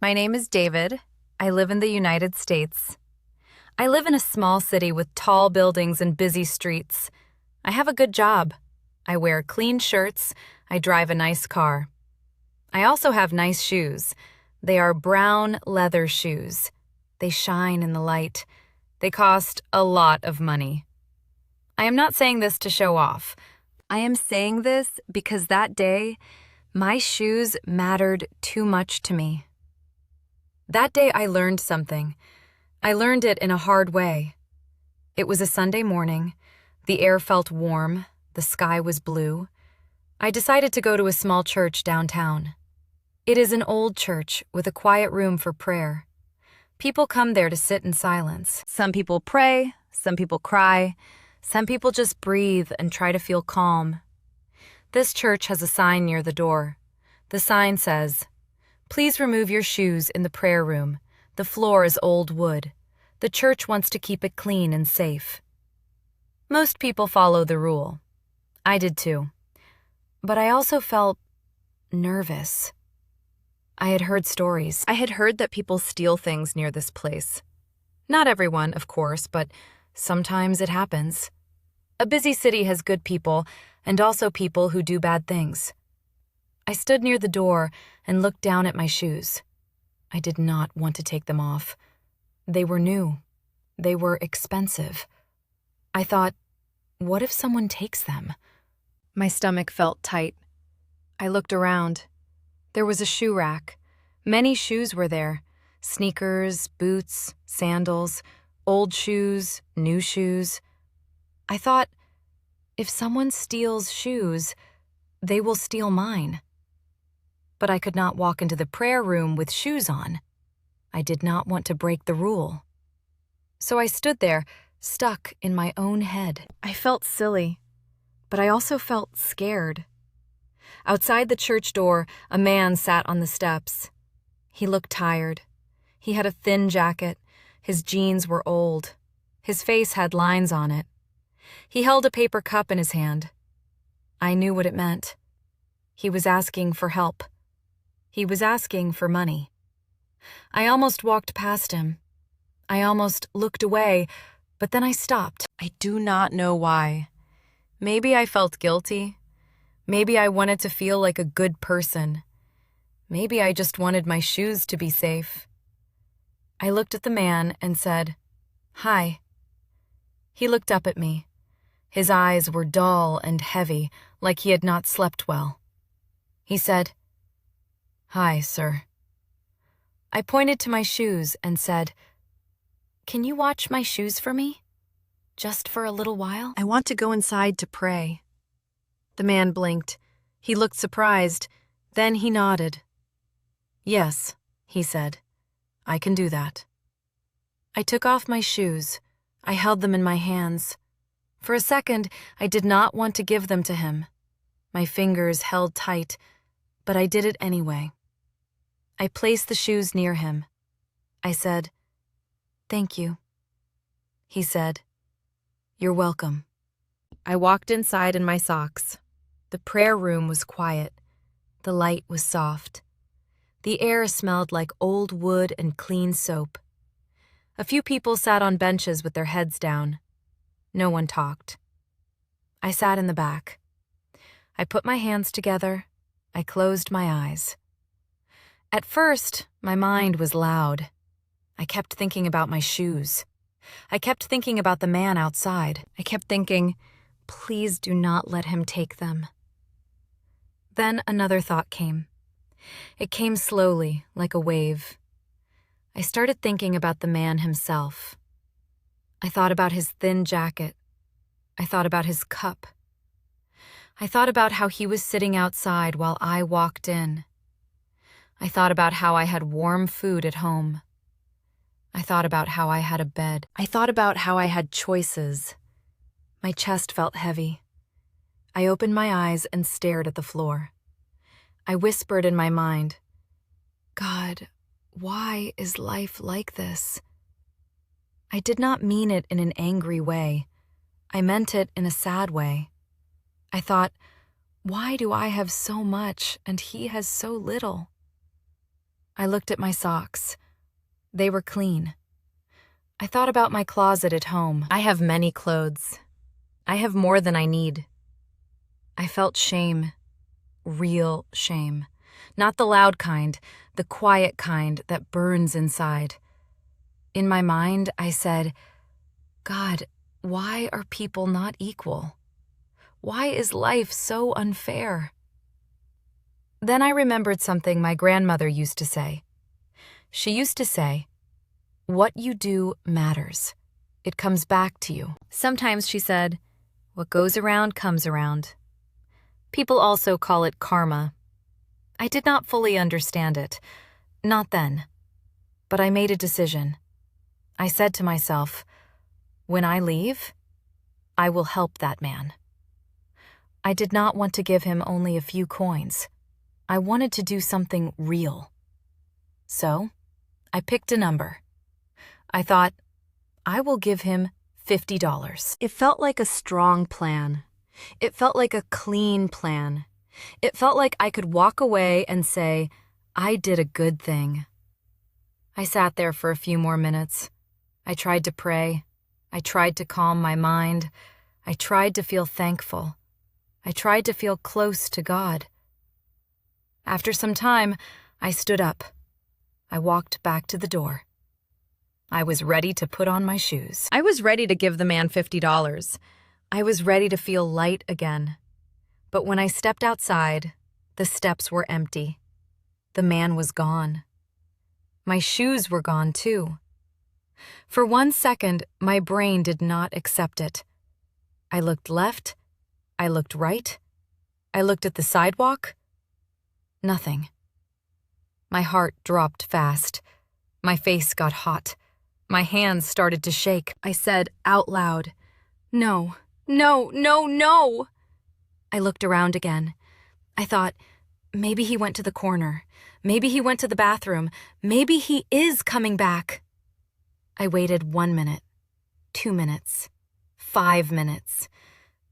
My name is David. I live in the United States. I live in a small city with tall buildings and busy streets. I have a good job. I wear clean shirts. I drive a nice car. I also have nice shoes. They are brown leather shoes. They shine in the light. They cost a lot of money. I am not saying this to show off. I am saying this because that day, my shoes mattered too much to me. That day I learned something. I learned it in a hard way. It was a Sunday morning. The air felt warm. The sky was blue. I decided to go to a small church downtown. It is an old church with a quiet room for prayer. People come there to sit in silence. Some people pray, some people cry, some people just breathe and try to feel calm. This church has a sign near the door. The sign says, "Please remove your shoes in the prayer room. The floor is old wood. The church wants to keep it clean and safe." Most people follow the rule. I did too. But I also felt nervous. I had heard stories. I had heard that people steal things near this place. Not everyone, of course, but sometimes it happens. A busy city has good people and also people who do bad things. I stood near the door and looked down at my shoes. I did not want to take them off. They were new. They were expensive. I thought, what if someone takes them? My stomach felt tight. I looked around. There was a shoe rack. Many shoes were there. Sneakers, boots, sandals, old shoes, new shoes. I thought, if someone steals shoes, they will steal mine. But I could not walk into the prayer room with shoes on. I did not want to break the rule. So I stood there, stuck in my own head. I felt silly, but I also felt scared. Outside the church door, a man sat on the steps. He looked tired. He had a thin jacket. His jeans were old. His face had lines on it. He held a paper cup in his hand. I knew what it meant. He was asking for help. He was asking for money. I almost walked past him. I almost looked away, but then I stopped. I do not know why. Maybe I felt guilty. Maybe I wanted to feel like a good person. Maybe I just wanted my shoes to be safe. I looked at the man and said, "Hi." He looked up at me. His eyes were dull and heavy, like he had not slept well. He said, "Hi, sir." I pointed to my shoes and said, "Can you watch my shoes for me? Just for a little while? I want to go inside to pray." The man blinked. He looked surprised. Then he nodded. "Yes," he said. "I can do that." I took off my shoes. I held them in my hands. For a second, I did not want to give them to him. My fingers held tight, but I did it anyway. I placed the shoes near him. I said, "Thank you." He said, "You're welcome." I walked inside in my socks. The prayer room was quiet. The light was soft. The air smelled like old wood and clean soap. A few people sat on benches with their heads down. No one talked. I sat in the back. I put my hands together. I closed my eyes. At first, my mind was loud. I kept thinking about my shoes. I kept thinking about the man outside. I kept thinking, please do not let him take them. Then another thought came. It came slowly, like a wave. I started thinking about the man himself. I thought about his thin jacket. I thought about his cup. I thought about how he was sitting outside while I walked in. I thought about how I had warm food at home. I thought about how I had a bed. I thought about how I had choices. My chest felt heavy. I opened my eyes and stared at the floor. I whispered in my mind, "God, why is life like this?" I did not mean it in an angry way. I meant it in a sad way. I thought, why do I have so much and he has so little? I looked at my socks. They were clean. I thought about my closet at home. I have many clothes. I have more than I need. I felt shame, real shame. Not the loud kind, the quiet kind that burns inside. In my mind, I said, God, why are people not equal? Why is life so unfair? Then I remembered something my grandmother used to say. She used to say, what you do matters. It comes back to you. Sometimes she said, what goes around comes around. People also call it karma. I did not fully understand it. Not then. But I made a decision. I said to myself, when I leave, I will help that man. I did not want to give him only a few coins. I wanted to do something real. So, I picked a number. I thought, I will give him $50. It felt like a strong plan. It felt like a clean plan. It felt like I could walk away and say, I did a good thing. I sat there for a few more minutes. I tried to pray. I tried to calm my mind. I tried to feel thankful. I tried to feel close to God. After some time, I stood up. I walked back to the door. I was ready to put on my shoes. I was ready to give the man $50. I was ready to feel light again. But when I stepped outside, the steps were empty. The man was gone. My shoes were gone too. For 1 second, my brain did not accept it. I looked left. I looked right. I looked at the sidewalk. Nothing. My heart dropped fast. My face got hot. My hands started to shake. I said out loud, no, no, no, no. I looked around again. I thought, maybe he went to the corner. Maybe he went to the bathroom. Maybe he is coming back. I waited 1 minute, 2 minutes, 5 minutes.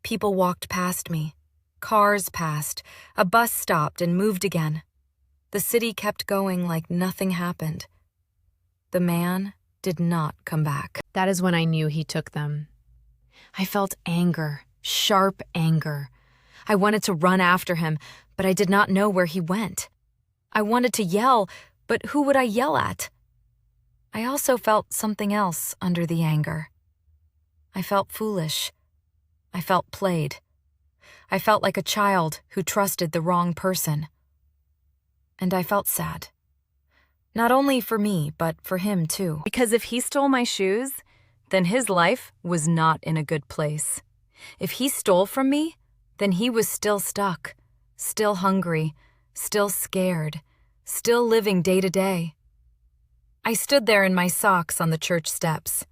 People walked past me. Cars passed. A bus stopped and moved again. The city kept going like nothing happened. The man did not come back. That is when I knew he took them. I felt anger, sharp anger. I wanted to run after him, but I did not know where he went. I wanted to yell, but who would I yell at? I also felt something else under the anger. I felt foolish. I felt played. I felt like a child who trusted the wrong person. And I felt sad. Not only for me, but for him too. Because if he stole my shoes, then his life was not in a good place. If he stole from me, then he was still stuck, still hungry, still scared, still living day to day. I stood there in my socks on the church steps.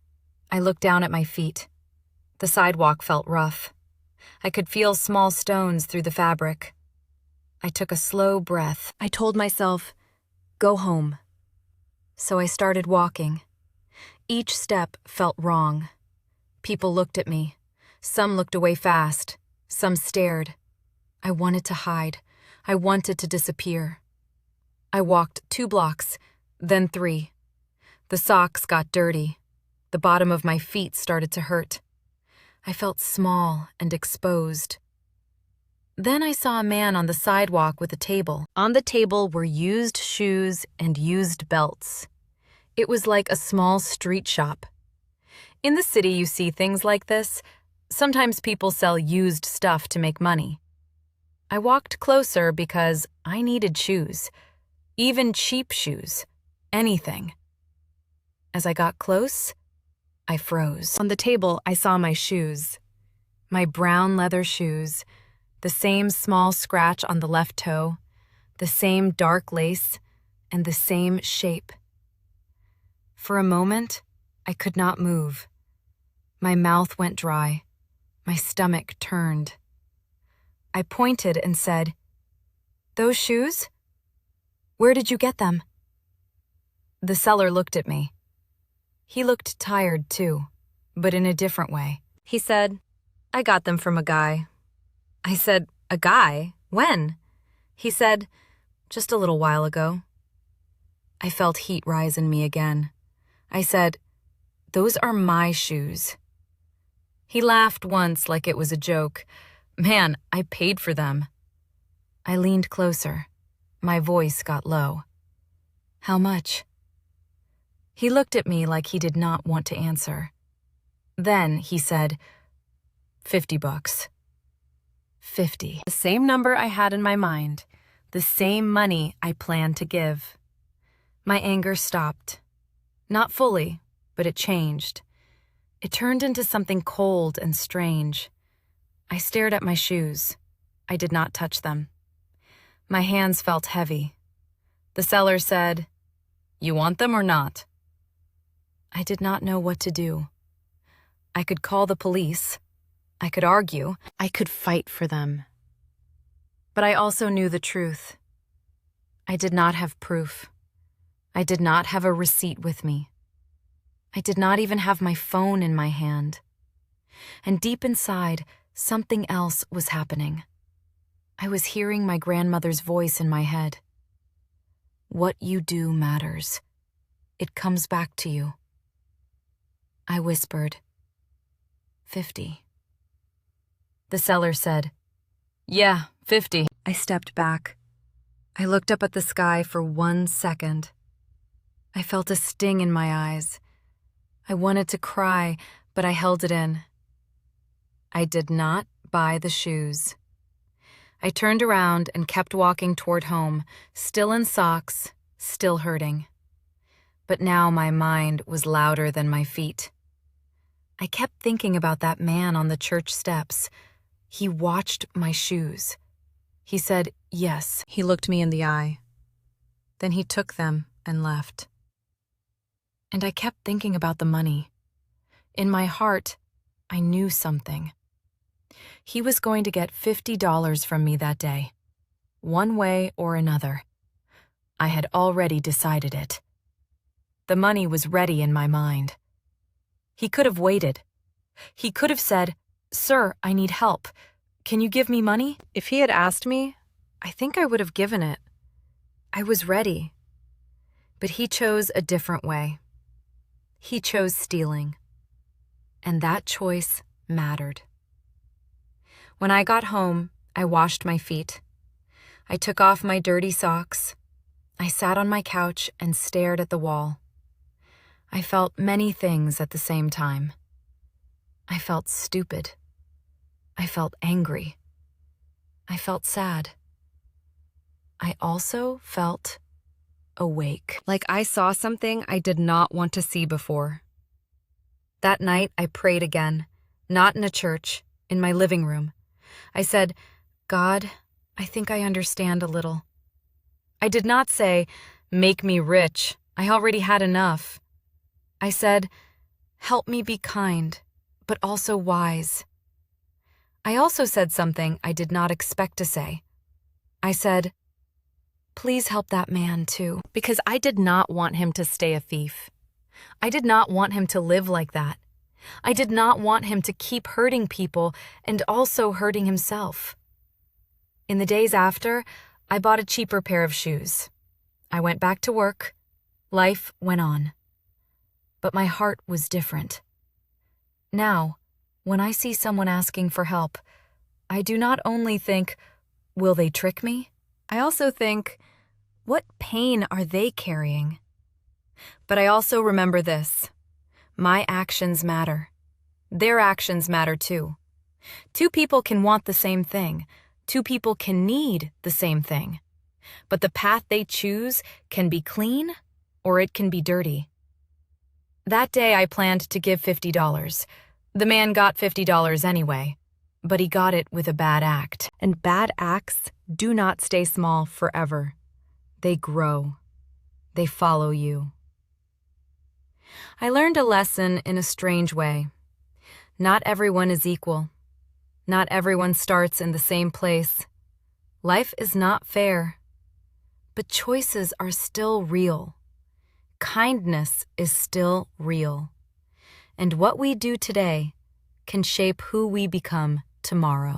I looked down at my feet. The sidewalk felt rough. I could feel small stones through the fabric. I took a slow breath. I told myself, go home. So I started walking. Each step felt wrong. People looked at me. Some looked away fast. Some stared. I wanted to hide. I wanted to disappear. I walked 2 blocks, then 3. The socks got dirty. The bottom of my feet started to hurt. I felt small and exposed. Then I saw a man on the sidewalk with a table. On the table were used shoes and used belts. It was like a small street shop. In the city, you see things like this. Sometimes people sell used stuff to make money. I walked closer because I needed shoes, even cheap shoes, anything. As I got close, I froze. On the table, I saw my shoes, my brown leather shoes, the same small scratch on the left toe, the same dark lace, and the same shape. For a moment, I could not move. My mouth went dry. My stomach turned. I pointed and said, "Those shoes? Where did you get them?" The seller looked at me. He looked tired too, but in a different way. He said, "I got them from a guy." I said, "A guy? When?" He said, "Just a little while ago." I felt heat rise in me again. I said, "Those are my shoes." He laughed once like it was a joke. Man, I paid for them. I leaned closer. My voice got low. "How much?" He looked at me like he did not want to answer. Then he said, $50. 50. The same number I had in my mind, the same money I planned to give. My anger stopped. Not fully, but it changed. It turned into something cold and strange. I stared at my shoes. I did not touch them. My hands felt heavy. The seller said, "You want them or not?" I did not know what to do. I could call the police. I could argue. I could fight for them. But I also knew the truth. I did not have proof. I did not have a receipt with me. I did not even have my phone in my hand. And deep inside, something else was happening. I was hearing my grandmother's voice in my head. What you do matters. It comes back to you. I whispered, 50. The seller said, "Yeah, 50. I stepped back. I looked up at the sky for 1 second. I felt a sting in my eyes. I wanted to cry, but I held it in. I did not buy the shoes. I turned around and kept walking toward home, still in socks, still hurting. But now my mind was louder than my feet. I kept thinking about that man on the church steps. He watched my shoes. He said, yes. He looked me in the eye. Then he took them and left. And I kept thinking about the money. In my heart, I knew something. He was going to get $50 from me that day, one way or another. I had already decided it. The money was ready in my mind. He could have waited. He could have said, "Sir, I need help. Can you give me money?" If he had asked me, I think I would have given it. I was ready. But he chose a different way. He chose stealing. And that choice mattered. When I got home, I washed my feet. I took off my dirty socks. I sat on my couch and stared at the wall. I felt many things at the same time. I felt stupid. I felt angry. I felt sad. I also felt awake, like I saw something I did not want to see before. That night, I prayed again, not in a church, in my living room. I said, "God, I think I understand a little." I did not say, "Make me rich. I already had enough." I said, "Help me be kind, but also wise." I also said something I did not expect to say. I said, "Please help that man too," because I did not want him to stay a thief. I did not want him to live like that. I did not want him to keep hurting people and also hurting himself. In the days after, I bought a cheaper pair of shoes. I went back to work. Life went on. But my heart was different. Now, when I see someone asking for help, I do not only think, will they trick me? I also think, what pain are they carrying? But I also remember this. My actions matter. Their actions matter too. Two people can want the same thing. Two people can need the same thing. But the path they choose can be clean or it can be dirty. That day I planned to give $50. The man got $50 anyway, but he got it with a bad act. And bad acts do not stay small forever. They grow. They follow you. I learned a lesson in a strange way. Not everyone is equal. Not everyone starts in the same place. Life is not fair. But choices are still real. Kindness is still real. And what we do today can shape who we become tomorrow.